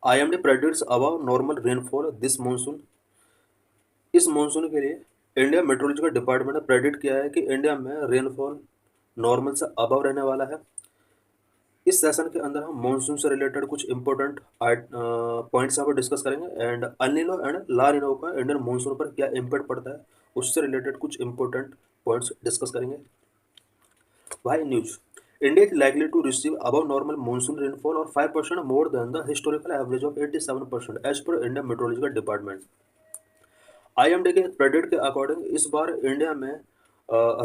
IMD predicts above normal rainfall this monsoon। इस monsoon के लिए इंडिया मेट्रोलॉजिकल डिपार्टमेंट ने प्रेडिक्ट किया है कि इंडिया में रेनफॉल नॉर्मल से अबव रहने वाला है। इस सेशन के अंदर हम मानसून से रिलेटेड कुछ इंपॉर्टेंट पॉइंट्स यहाँ पर डिस्कस करेंगे and El Nino and La Nino का इंडियन मानसून पर क्या इम्पैक्ट पड़ता है उससे रिलेटेड कुछ इंपॉर्टेंट पॉइंट्स डिस्कस करेंगे। भाई news, India is likely to receive above normal monsoon rainfall or 5% more than the historical average of 87% as per India Meteorological Department। IMD के प्रेडिक्ट के अकॉर्डिंग इस बार इंडिया में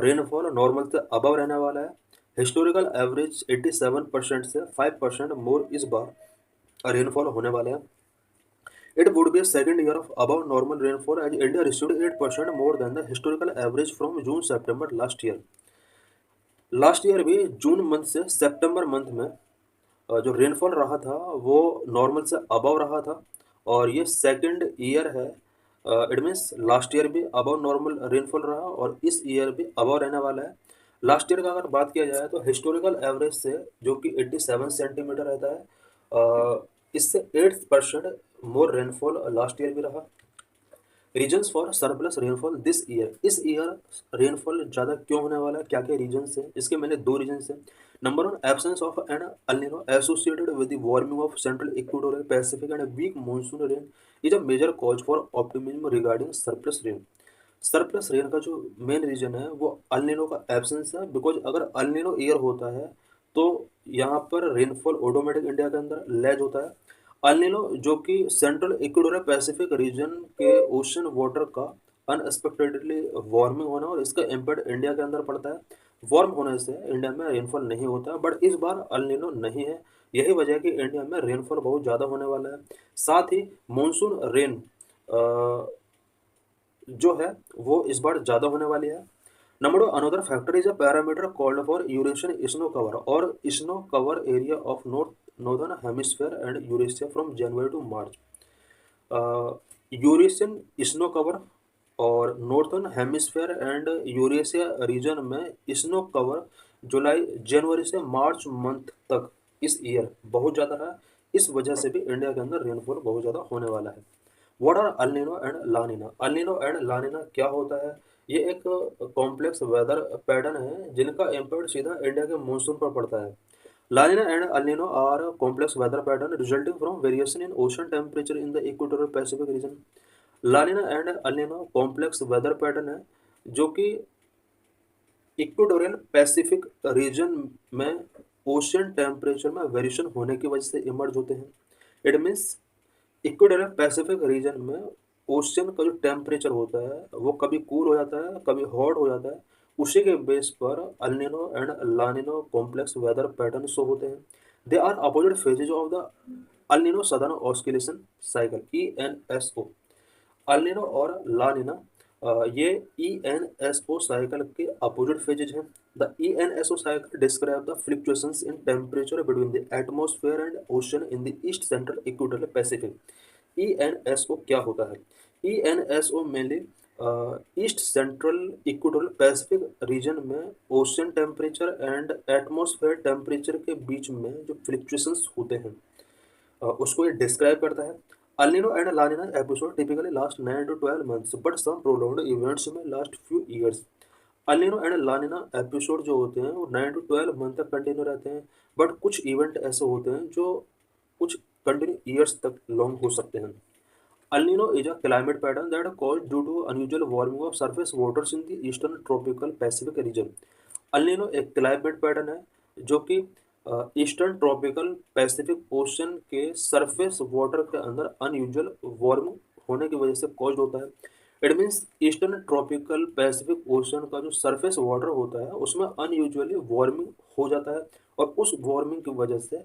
रेनफॉल नॉर्मल से above रहने वाला है। हिस्टोरिकल एवरेज 87% से 5% मोर इस बार रेनफॉल होने वाले हैं। It would be second year of above normal rainfall as India received 8% more than the historical average from June September last year. Last year भी जून मंथ से सितंबर मंथ में जो रेनफॉल रहा था वो नॉर्मल से अबव रहा था और ये सेकंड ईयर है। इट मीन्स लास्ट ईयर भी अबव नॉर्मल रेनफॉल रहा और इस ईयर भी अबव रहने वाला है। लास्ट ईयर का अगर बात किया जाए तो हिस्टोरिकल एवरेज से जो कि 87 सेंटीमीटर रहता है, इससे 8% मोर रेनफॉल लास्ट ईयर भी रहा। Reasons for surplus rainfall this year, इस ईयर रेनफॉल ज़्यादा क्यों होने वाला है, क्या क्या रीजन्स हैं, इसके मैंने दो रीजन्स हैं। Number one, absence of an El Nino associated with the warming of central equatorial Pacific and weak monsoon rain is a major cause for optimism regarding surplus rain. Surplus rain का जो main reason है वो El Nino का absence है, because अगर El Nino year होता है तो यहाँ पर रेनफॉल ऑटोमेटिक इंडिया के अंदर लैज होता है। अल नीनो जो कि सेंट्रल इक्वेटोरियल पैसिफिक रीजन के ओशन वाटर का अनएक्सपेक्टेडली वार्मिंग होना और इसका इम्पैक्ट इंडिया के अंदर पड़ता है। वार्म होने से इंडिया में रेनफॉल नहीं होता, बट इस बार अल नीनो नहीं है। यही वजह है कि इंडिया में रेनफॉल बहुत ज़्यादा होने वाला है। साथ ही मानसून रेन जो है वो इस बार ज़्यादा होने वाली है। Number two, another factor is a parameter called for Eurasian snow cover और snow cover area of northern hemisphere and Eurasia from January to March. Eurasian snow cover और northern hemisphere and Eurasia region में snow cover जुलाई जनवरी से मार्च month तक इस year बहुत ज़्यादा रहा। इस वजह से भी इंडिया के अंदर रेनफॉल बहुत ज़्यादा होने वाला है। What are El Nino and La Nina? El Nino and La Nina क्या होता है? ये एक कॉम्प्लेक्स वेदर पैटर्न है जिनका इम्पैक्ट सीधा इंडिया के मानसून पर पड़ता है। La Nina and El Nino are a complex weather pattern resulting from variation in ocean temperature in the equatorial Pacific region। La Nina and El Nino complex weather pattern है जो कि equatorial Pacific region में ocean temperature में variation होने की वजह से emerge होते हैं। It means equatorial Pacific region में ओशियन का जो टेम्परेचर होता है वो कभी कूल हो जाता है कभी हॉट हो जाता है। उसी के बेस पर El Nino and La Nino complex weather pattern show होते हैं। They are opposite phases of the El Nino southern oscillation cycle ENSO। El Nino और ला नीना ये ENSO साइकिल के अपोजिट फेजेज हैं। The ENSO cycle describe the fluctuations in temperature between the atmosphere and ocean in the east central equatorial Pacific. ENSO क्या होता है? ENSO mainly east central equatorial Pacific region में ocean temperature and atmosphere temperature के बीच में जो fluctuations होते हैं उसको ये डिस्क्राइब करता है। El Nino and La Nina episode typically last 9 to 12 months but some prolonged events में last few years. El Nino and La Nina episode जो होते हैं वो 9 to 12 मंथ तक कंटिन्यू रहते हैं, बट कुछ इवेंट ऐसे होते हैं जो कुछ कंटिन्यू ईयर्स तक लॉन्ग हो सकते हैं। El Nino is a climate pattern that cause due to unusual warming of surface waters in the eastern tropical Pacific region. El Nino एक क्लाइमेट पैटर्न है जो कि ईस्टर्न ट्रॉपिकल पैसिफिक ओशन के surface water के अंदर unusual warm होने की वजह से कॉज होता है। It means eastern tropical Pacific ocean का जो सरफेस वाटर होता है उसमें अनयूजुअली वार्मिंग हो जाता है और उस वार्मिंग की वजह से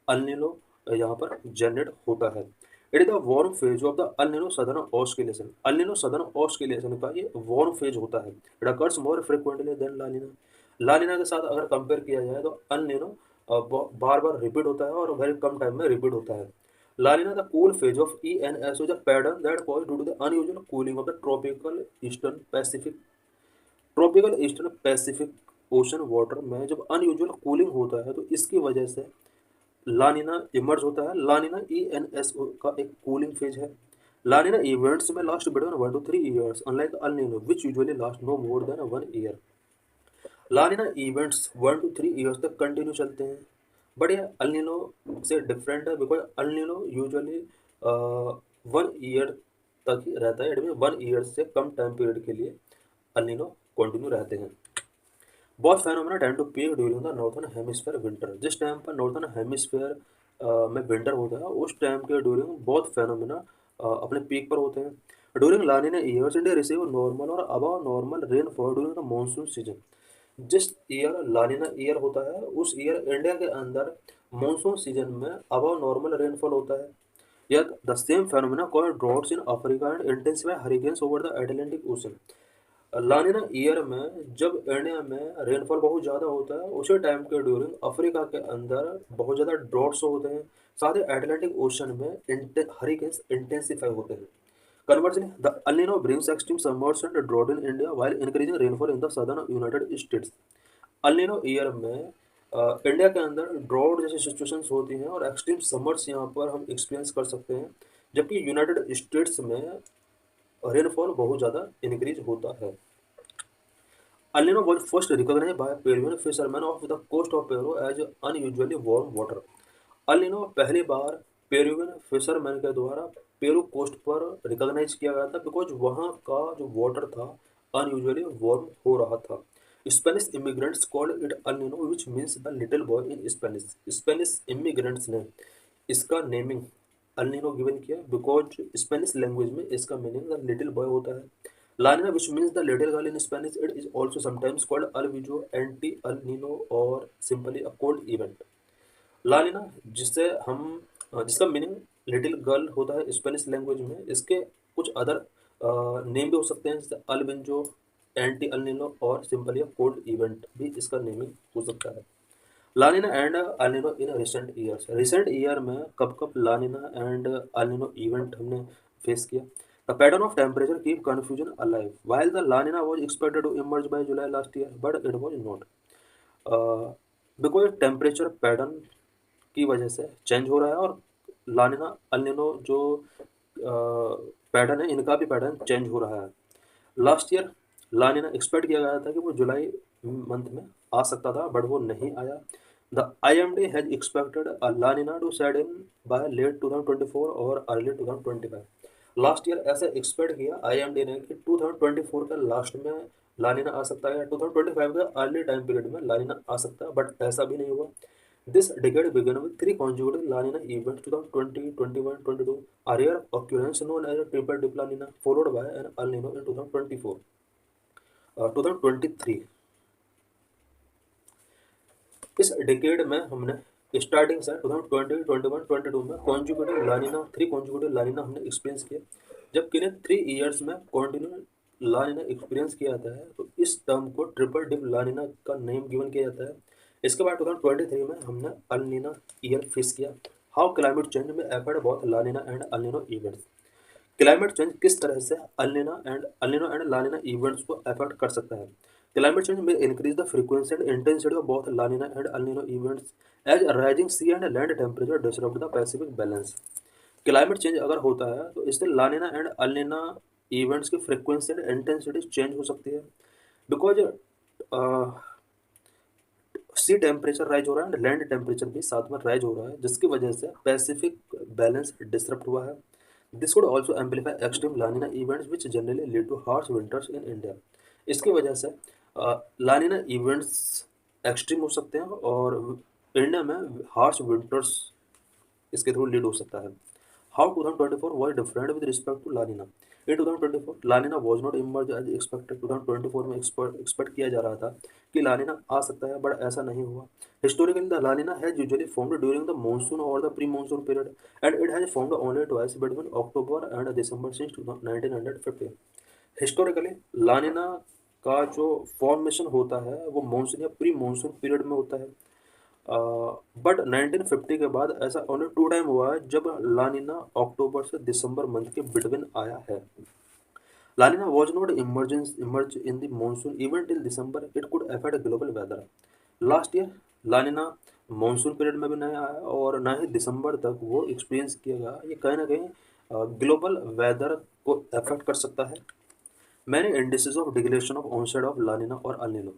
अल नीनो यहाँ पर जनरेट होता है। It is the warm phase of the El Nino southern oscillation. El Nino southern oscillation का ये वार्म फेज होता है। It occurs more frequently than La Nina. La Nina के साथ अगर कंपेयर किया जाए तो अल नीनो बार बार रिपीट होता है और वेरी कम टाइम में रिपीट होता है। La Nina the cool phase of ENSO is a pattern that cause due to the unusual cooling of the tropical eastern Pacific ocean water में जब अनयूजुअल कूलिंग होता है तो इसकी वजह से लानिना इमर्ज होता है। लानिना ENS का एक कूलिंग फेज है। लानिना इवेंट्स में last between 1 to 3 years, unlike El Nino which usually last no more than 1 year। La Nina events 1 to 3 years तक कंटिन्यू चलते हैं, बट ये अल नीनो से डिफरेंट है because El Nino usually 1 year तक ही रहता है। इट मीन 1 year से कम टाइम पीरियड के लिए अल नीनो कंटिन्यू रहते हैं। Both phenomena tend to peak during the northern hemisphere winter. जिस टाइम पर नॉर्थर्न हेमिस्फीयर में विंटर होता है उस टाइम के ड्यूरिंग बोथ फेनोमेना अपने पीक पर होते हैं। During La Nina years India receive normal और above normal rainfall during the monsoon season. जिस ईयर लानिना ईयर होता है उस ईयर इंडिया के अंदर मानसून सीजन में अबव नॉर्मल रेनफॉल होता है। Yet the same phenomena called droughts in Africa and intensify hurricanes over the Atlantic Ocean। लानिना year में जब इंडिया में रेनफॉल बहुत ज़्यादा होता है उसी टाइम के ड्यूरिंग अफ्रीका के अंदर बहुत ज़्यादा ड्रॉट्स होते हैं। साथ ही एटलांटिक ओशन में हरिकेन्स इंटेंसिफाई होते हैं। Conversely, the El Nino brings extreme summers and drought in India while increasing rainfall in the southern United States। El Nino year में इंडिया के अंदर ड्रॉट जैसी सिचुएशंस होती हैं और एक्सट्रीम समर्स यहाँ पर हम एक्सपीरियंस कर सकते हैं, जबकि यूनाइटेड स्टेट्स में रेनफॉल बहुत ज़्यादा इंक्रीज होता है। El Nino was first recognized by Peruvian fishermen off the coast of Peru as unusually warm water। El Nino पहली बार पेरुवियन फिशरमैन के द्वारा पेरू कोस्ट पर रिकॉग्नाइज किया गया था बिकॉज वहाँ का जो वाटर था अनयूजुअली वार्म हो रहा था। Spanish immigrants called it El Nino which means the little boy in Spanish. Spanish immigrants ने इसका नेमिंग अल नीनो गिवन किया बिकॉज स्पेनिश लैंग्वेज में इसका मीनिंग द लिटिल बॉय होता है। La Nina which means the little girl in Spanish, it is also sometimes called El Viejo anti El Nino और simply a cold event. La Nina जिससे हम जिसका meaning little girl होता है स्पेनिश लैंग्वेज में, इसके कुछ अदर नेम भी हो सकते हैं जैसे अल्बिंजो, एंटी अल नीनो और सिंपली कोल्ड इवेंट भी इसका नेमिंग हो सकता है। La Nina and El Nino in recent years. Recent year में कब कब La Nina and El Nino event हमने फेस किया। The pattern of temperature keep confusion alive while the La Nina was expected to emerge by July last year but it was not because temperature pattern की वजह से change हो रहा है और लानिना El Nino जो पैटर्न है इनका भी पैटर्न चेंज हो रहा है। लास्ट ईयर लानिना एक्सपेक्ट किया गया था कि वो जुलाई मंथ में आ सकता था बट वो नहीं आया। The IMD has expected a La Nina to set in by late 2024 और अर्ली 2025। लास्ट ईयर ऐसा एक्सपेक्ट किया IMD ने कि 2024 के लास्ट में लानिना आ सकता है या 2025 के अर्ली टाइम पीरियड में लानिना आ सकता है, बट ऐसा भी नहीं हुआ। This decade began with three consecutive La Nina events: 2020, 21, 22, a rare occurrence known as a triple dip La Nina, followed by an El Nino in 2024, 2023। इस डिकेड में हमने स्टार्टिंग से 2020, 21, 22 में कॉन्जुगेटिव लानिना, 3 कॉन्जुगेटिव लानिना हमने एक्सपीरियंस किया। जब किन्हीं 3 ईयर्स में कॉन्टिन्यू लानिना एक्सपीरियंस किया जाता है तो इस टर्म को ट्रिपल डिप लानिना का नेम गिवन किया जाता है। इसके बाद 2023 में हमने अल नीना ईयर फेस किया। How climate change may affect both La Nina and El Nino events. Climate change किस तरह से El Nino and La Nina events को अफेक्ट कर सकता है। Climate change may increase the frequency and intensity of both La Nina and El Nino events as rising sea and land temperature disrupt the Pacific balance. Climate change अगर होता है तो इससे ला Nina and El Nina events की frequency and intensity change हो सकती है because C temperature rise हो रहा है एंड लैंड टेम्परेचर भी साथ में राइज हो रहा है, जिसकी वजह से पैसिफिक बैलेंस डिसरप्ट हुआ है। This could also amplify extreme लानिना events which generally lead too harsh winters in India. इसकी वजह से लानिना इवेंट्स एक्सट्रीम हो सकते हैं और इंडिया में हार्श विंटर्स इसके थ्रू लीड हो सकता है। How 2024 was different with respect to La Nina? In 2024, La Nina was not emerged as expected। 2024 में एक्सपेक्ट किया जा रहा था कि La Nina आ सकता है बट ऐसा नहीं हुआ। Historically, the La Nina has usually formed during the monsoon or the pre-monsoon period and it has formed only twice between October and December since 1950। Historically La Nina का जो formation होता है वो मानसून या pre monsoon period में होता है, but 1950 के बाद ऐसा ओनली 2 टाइम हुआ है जब लानिना अक्टूबर से दिसंबर मंथ के बिटवीन आया है। La Nina was not emerge in the monsoon even till December, it could affect global weather. Last year La Nina monsoon period में भी नहीं आया और ना ही दिसंबर तक वो एक्सपीरियंस किया गया। ये कहीं ना कहीं ग्लोबल वेदर को अफेक्ट कर सकता है। Many indices of declaration of onset of La Nina और अल्निनो।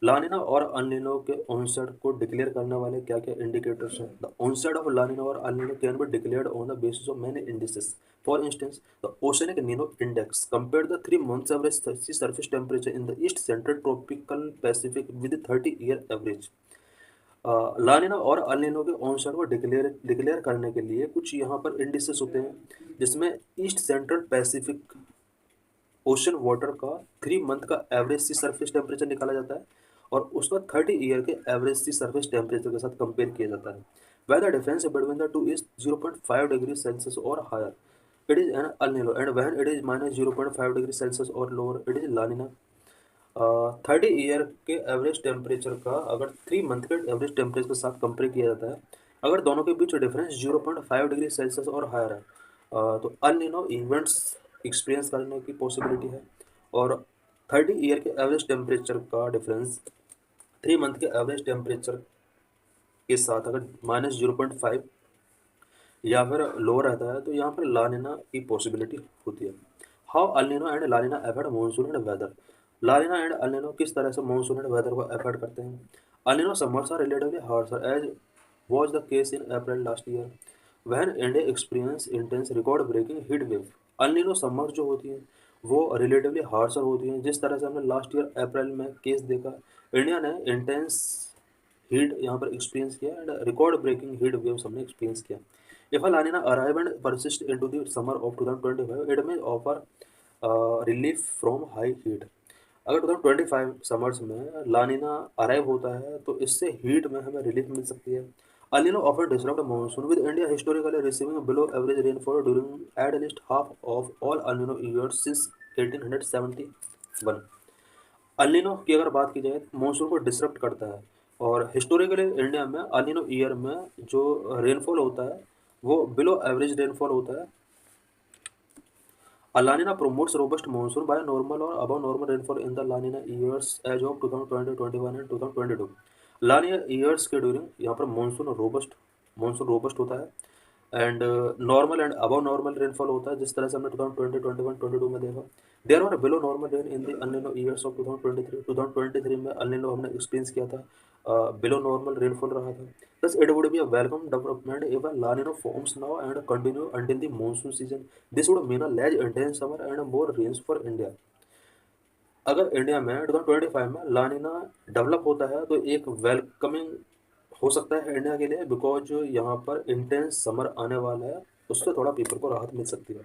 लानिना और अल्निनो के ऑनसेट को डिक्लेयर करने वाले क्या क्या इंडिकेटर्स हैं? द ऑनसेट ऑफ लानिना और El Nino can be declared on the basis of many indices. For instance, the oceanic Nino index compare the 3 months average sea surface temperature in the east central tropical Pacific with 30 year average. La Nina और El Nino के onset को declare करने के लिए कुछ यहाँ पर indices होते हैं, जिसमें east central Pacific ocean water का 3 month का एवरेज सी सरफेस टेम्परेचर निकाला जाता है और उसका 30 year के एवरेज सी सरफेस टेम्परेचर के साथ कंपेयर किया जाता है। Whether difference between the two is 0.5 degree Celsius और higher, it is an El Nino, and when it is -0.5 degree Celsius और lower, it is La Nina. 30 year के average temperature का अगर 3 month के एवरेज टेम्परेचर के साथ कंपेयर किया जाता है, अगर दोनों के बीच डिफरेंस 0.5 डिग्री सेल्सियस और हायर है, तो अल नीनो इवेंट्स एक्सपीरियंस करने की पॉसिबिलिटी है। और 30 ईयर के एवरेज टेम्परेचर का डिफरेंस 3 month के एवरेज टेम्परेचर के साथ अगर -0.5 या फिर लोअर रहता है, तो यहाँ पर लानिना की पॉसिबिलिटी होती है। How El Nino and La Nina affect monsoon and weather. La Nina and El Nino किस तरह से मानसून एंड वेदर को अफेक्ट करते हैं? El Nino summers are relatively harsher as was the case in April last year when India experienced intense record breaking heat wave। अल्निनो summer जो होती है वो रिलेटिवली हार्शर होती हैं, जिस तरह से हमने लास्ट ईयर अप्रैल में केस देखा। इंडिया ने इंटेंस हीट यहाँ पर एक्सपीरियंस किया and record breaking heat waves हमने एक्सपीरियंस किया। If a La Nina arrive and persist into the summer of 2025, it may offer relief from high heat. अगर 2025 समर्स में लानिना अराइव होता है तो इससे हीट में हमें रिलीफ मिल सकती है। El Niño offer disturb monsoon with India historically receiving below average rainfall during at least half of all El Niño years since 1871। El Niño की अगर बात की जाए तो मानसून को डिसरप्ट करता है और हिस्टोरिकली इंडिया में अलिनो ईयर में जो रेनफॉल होता है वो बिलो एवरेज रेनफॉल होता है। A La Nina promotes robust monsoon by normal or above normal rainfall in the La Nina years as of 2020, 21 and 2022। La Nina years के during यहाँ पर मानसून रोबस्ट होता है and normal and above normal rainfall होता है, जिस तरह से हमने 2020, 21, 22 में देखा। There were below normal rain in the El Nino years of 2023 में अल नीनो हमने एक्सपीरियंस किया था, बिलो नॉर्मल रेनफॉल रहा था। Thus, it would be a welcome development if a La Nina forms now and continue until the monsoon season. This would mean a less intense summer and more rains for India। अगर India में 2025 में लानिना develop होता है तो एक welcoming हो सकता है इंडिया के लिए, बिकॉज यहाँ पर इंटेंस समर आने वाला है, उससे थोड़ा पीपल को राहत मिल सकती है।